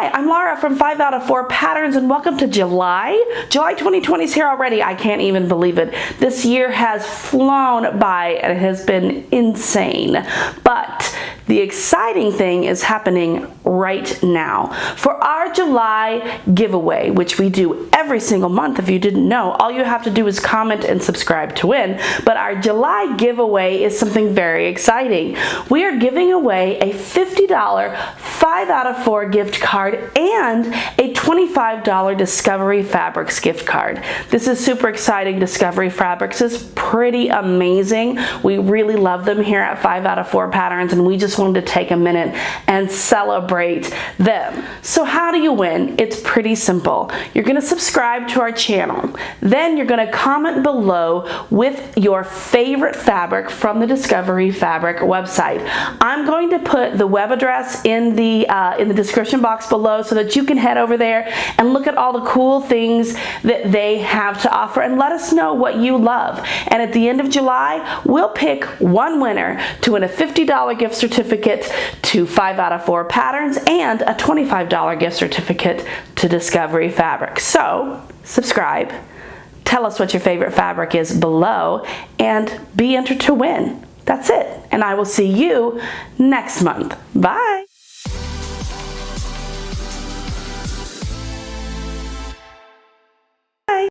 Hi, I'm Laura from 5 out of 4 Patterns, and welcome to July. July 2020 is here already. I can't even believe it. This year has flown by and it has been insane. But the exciting thing is happening right now. For our July giveaway, which we do every single month, if you didn't know, all you have to do is comment and subscribe to win. But our July giveaway is something very exciting. We are giving away a $50 5 out of 4 gift card and a $25 Discovery Fabrics gift card. This is super exciting. Discovery Fabrics is pretty amazing. We really love them here at 5 out of 4 Patterns, and we just wanted to take a minute and celebrate them. So how do you win? It's pretty simple. You're going to subscribe to our channel. Then you're going to comment below with your favorite fabric from the Discovery Fabric website. I'm going to put the web address in the description box below so that you can head over there and look at all the cool things that they have to offer and let us know what you love. And at the end of July, we'll pick one winner to win a $50 gift certificate to 5 out of 4 Patterns and a $25 gift certificate to Discovery Fabric. So subscribe, tell us what your favorite fabric is below, and be entered to win. That's it. And I will see you next month. Bye.